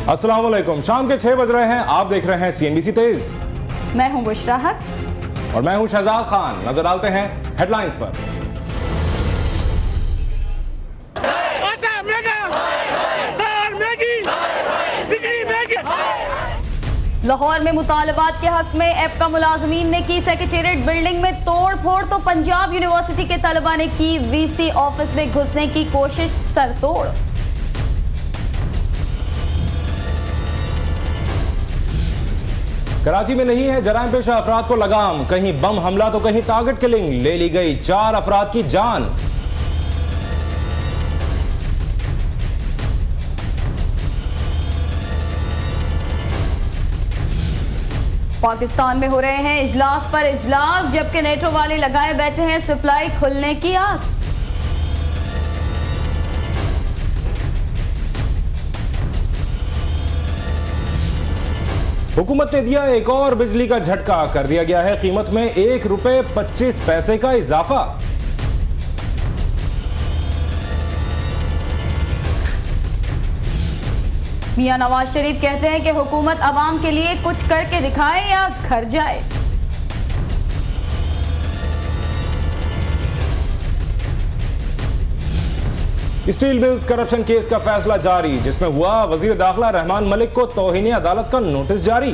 अस्सलाम वालेकुम। शाम के 6 बज रहे हैं, आप देख रहे हैं CNBC तेज। मैं हूं बुशरा हक और मैं हूं शहजाद खान। नजर डालते हैं हेडलाइंस पर। लाहौर में मुतालबात के हक में एपका मुलाजमीन ने की सेक्रेटेरिएट बिल्डिंग में तोड़ फोड़, तो पंजाब यूनिवर्सिटी के तलबा ने की VC ऑफिस में घुसने की कोशिश, सरतोड़। कराची में नहीं है जराइम पेशा अफराद को लगाम, कहीं बम हमला तो कहीं टारगेट किलिंग, ले ली गई 4 अफराद की जान। पाकिस्तान में हो रहे हैं इजलास पर इजलास, जबकि नेटो वाले लगाए बैठे हैं सप्लाई खुलने की आस। हुकूमत ने दिया एक और बिजली का झटका, कर दिया गया है कीमत में ₹1.25 का इजाफा। मियां नवाज शरीफ कहते हैं कि हुकूमत अवाम के लिए कुछ करके दिखाए या घर जाए। स्टील मिल्स करप्शन केस का फैसला जारी, जिसमें हुआ वजीर दाखिला रहमान मलिक को तौहीन अदालत का नोटिस जारी।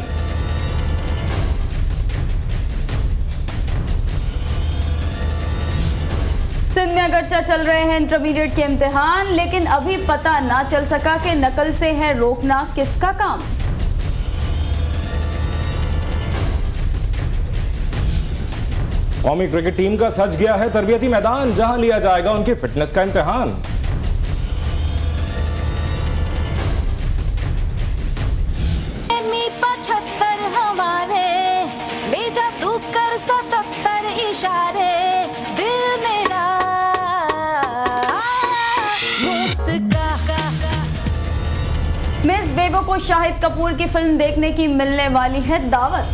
सिंध में अगरचे चल रहे हैं इंटरमीडिएट के इम्तिहान, लेकिन अभी पता ना चल सका कि नकल से है रोकना किसका काम। कौमी क्रिकेट टीम का सज गया है तरबियती मैदान, जहां लिया जाएगा उनकी फिटनेस का इम्तिहान। ले जा तू कर 77 इशारे, दिल मेरा मिस बेबो को शाहिद कपूर की फिल्म देखने की मिलने वाली है दावत।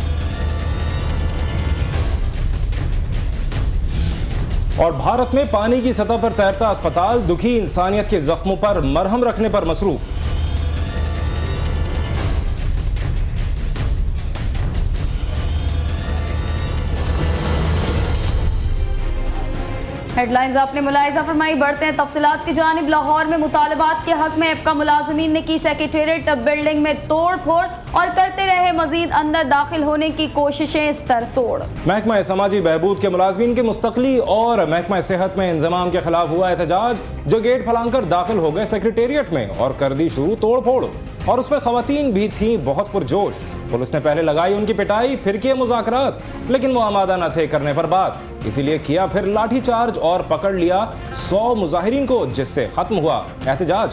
और भारत में पानी की सतह पर तैरता अस्पताल दुखी इंसानियत के जख्मों पर मरहम रखने पर मसरूफ। हेडलाइंस आपने मुलाहिजा फरमाई, बढ़ते हैं तफसीलात की जानिब। लाहौर में मुतालबात के हक में एपका मुलाजमीन ने की सेक्रेटेरिएट बिल्डिंग में तोड़ फोड़ और करते रहे मजीद अंदर दाखिल होने की कोशिशें, सरतोड़। महकमा समाजी बहबूद के मुलाजमीन की मुस्तकली और महकमा सेहत में इंजमाम के खिलाफ हुआ एहतजाज, जो गेट फलांकर दाखिल हो गए सेक्रेटेरिएट में और कर दी शुरू तोड़ फोड़। और उसमें खवातीन भी थीं बहुत पुरजोश। पुलिस ने पहले लगाई उनकी पिटाई, फिर किए मुज़ाकरात, लेकिन वो आमादा न थे करने पर बात, इसीलिए किया फिर लाठी चार्ज और पकड़ लिया 100 मुजाहिरीन को, जिससे खत्म हुआ एहतजाज।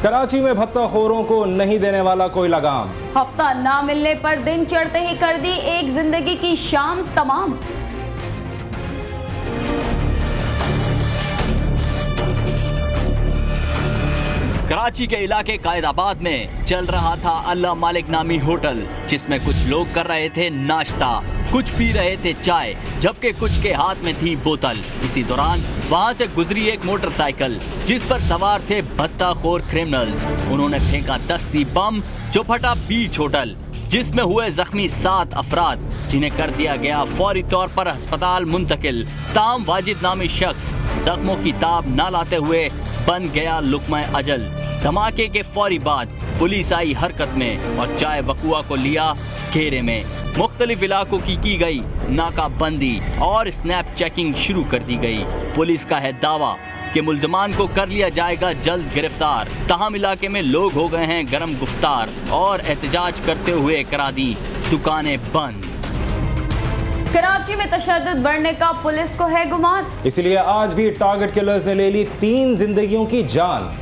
कराची में भत्ताखोरों को नहीं देने वाला कोई लगाम, हफ्ता ना मिलने पर दिन चढ़ते ही कर दी एक जिंदगी की शाम तमाम। कराची के इलाके कायदाबाद में चल रहा था अल्लाह मालिक नामी होटल, जिसमें कुछ लोग कर रहे थे नाश्ता, कुछ पी रहे थे चाय, जबकि कुछ के हाथ में थी बोतल। इसी दौरान वहां से गुजरी एक मोटरसाइकिल, जिस पर सवार थे भत्ताखोर क्रिमिनल्स। उन्होंने फेंका दस्ती बम, जो फटा बीच होटल, जिसमें हुए जख्मी 7 अफराद, जिन्हें कर दिया गया फौरी तौर पर अस्पताल मुंतकिल। ताम वाजिद नामी शख्स जख्मों की ताब न लाते हुए बन गया लुक्मा अजल। धमाके के फौरी बाद पुलिस आई हरकत में और चाय वकुआ को लिया घेरे में। मुख्तलिफ इलाकों की गई नाकाबंदी और स्नैप चेकिंग शुरू कर दी गई। पुलिस का है दावा कि मुल्जमान को कर लिया जाएगा जल्द गिरफ्तार। ताहम इलाके में लोग हो गए हैं गरम गुफ्तार और एहतजाज करते हुए करा दी दुकानें बंद। कराची में तशद्दुद बढ़ने का पुलिस को है गुमान, इसलिए आज भी टारगेट किलर्स ने ले ली 3 जिंदगियों की जान।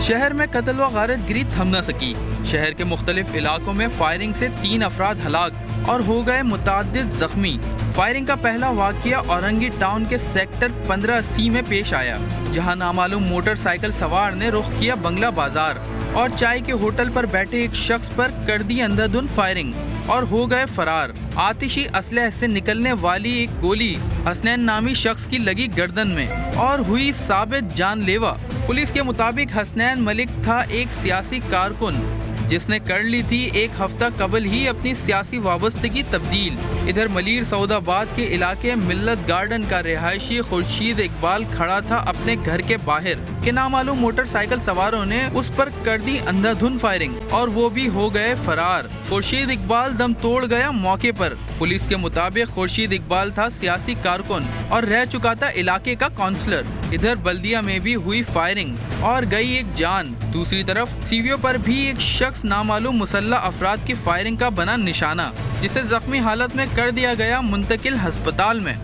शहर में कत्ल व गारत गिरी थम न सकी। शहर के मुख्तलिफ इलाकों में फायरिंग से 3 अफराद हलाक और हो गए मुताद्दिद जख्मी। फायरिंग का पहला वाकया औरंगी टाउन के सेक्टर 15C में पेश आया, जहां नामालूम मोटरसाइकिल सवार ने रुख किया बंगला बाजार और चाय के होटल पर बैठे एक शख्स पर कर दी अंधाधुंध फायरिंग और हो गए फरार। आतिशी असलहे से निकलने वाली एक गोली हसनैन नामी शख्स की लगी गर्दन में और हुई साबित जानलेवा। पुलिस के मुताबिक हसनैन मलिक था एक सियासी कारकुन जिसने कर ली थी एक हफ्ता कबल ही अपनी सियासी वाबस्तगी तब्दील। इधर मलीर सऊदाबाद के इलाके मिल्लत गार्डन का रिहायशी खुर्शीद इकबाल खड़ा था अपने घर के बाहर के नामालूम मोटरसाइकिल सवारों ने उस पर कर दी अंधाधुंध फायरिंग और वो भी हो गए फरार। खुर्शीद इकबाल दम तोड़ गया मौके पर। पुलिस के मुताबिक खुर्शीद इकबाल था सियासी कारकुन और रह चुका था इलाके का काउंसलर। इधर बल्दिया में भी हुई फायरिंग और गई एक जान। दूसरी तरफ सीवियो पर भी एक शख्स नामालूम मुसल्ला अफराद की फायरिंग का बना निशाना, जिसे जख्मी हालत में कर दिया गया मुंतकिल अस्पताल में।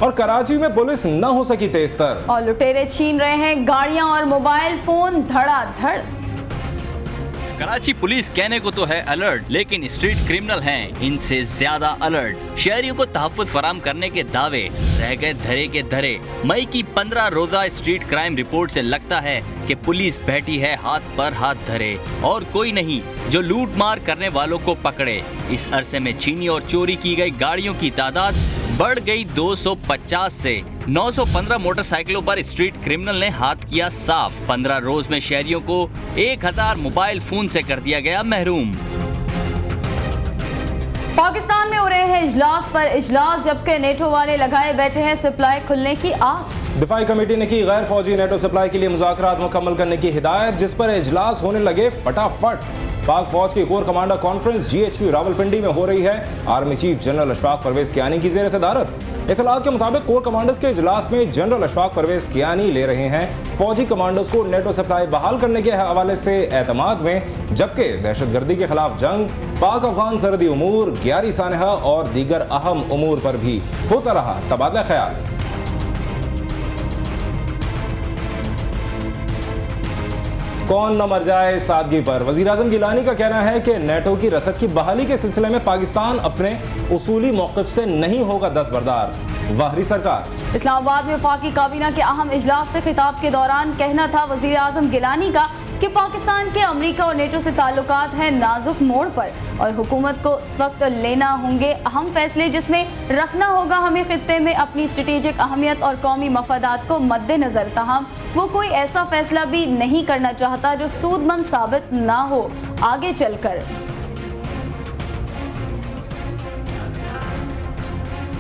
और कराची में पुलिस न हो सकी तेजतर और लुटेरे छीन रहे हैं गाड़ियां और मोबाइल फोन धड़ाधड़। कराची पुलिस कहने को तो है अलर्ट, लेकिन स्ट्रीट क्रिमिनल हैं इनसे ज्यादा अलर्ट। शहरियों को तहफ्फुज़ फराम करने के दावे रह गए धरे के धरे। मई की 15 रोजा स्ट्रीट क्राइम रिपोर्ट से लगता है कि पुलिस बैठी है हाथ पर हाथ धरे और कोई नहीं जो लूट मार करने वालों को पकड़े। इस अरसे में छीनी और चोरी की गई गाड़ियों की तादाद बढ़ गई 250 से 915 मोटरसाइकिलों पर स्ट्रीट क्रिमिनल ने हाथ किया साफ। 15 रोज में शहरियों को 1000 मोबाइल फोन से कर दिया गया महरूम। पाकिस्तान में हो रहे हैं इजलास पर इजलास, जबकि नेटो वाले लगाए बैठे हैं सप्लाई खुलने की आस। दिफाई कमेटी ने की गैर फौजी नेटो सप्लाई के लिए मुज़ाकरात मुकम्मल करने की हिदायत, जिस पर इजलास होने लगे फटाफट। पाक फौज की core commander conference GHQ Rawalpindi में हो रही है। Army chief general Ashfaq Parvez Kayani की जेर सदारत। इत्तलात के मुताबिक कोर कमांडर्स के इजलास में जनरल अशफाक परवेज कियानी ले रहे हैं फौजी कमांडर्स को नेटो सप्लाई बहाल करने के हवाले से एतमाद में, जबकि दहशतगर्दी के खिलाफ जंग, पाक अफगान सरहदी उमूर, ग्यारी सानहा और दीगर अहम उमूर पर भी होता रहा तबादला ख्याल। कौन न मर जाए सादगी पर। वज़ीर-ए-आज़म गिलानी का कहना है कि नेटो की रसद की बहाली के सिलसिले में पाकिस्तान अपने उसूली मौक़िफ़ से नहीं होगा दस्तबरदार। वाहरी सरकार। इस्लामाबाद में वफाकी काबीना के अहम इजलास से खिताब के दौरान कहना था वज़ीर-ए-आज़म गिलानी का कि पाकिस्तान के अमेरिका और नेटो से ताल्लुकात हैं नाजुक मोड़ पर और हुकूमत को इस वक्त लेना होंगे अहम फैसले, जिसमें रखना होगा हमें खित्ते में अपनी स्ट्रेटेजिक अहमियत और कौमी मफादात को मद्देनजर। ताहम वो कोई ऐसा फैसला भी नहीं करना चाहता जो सूदमंद साबित ना हो आगे चलकर।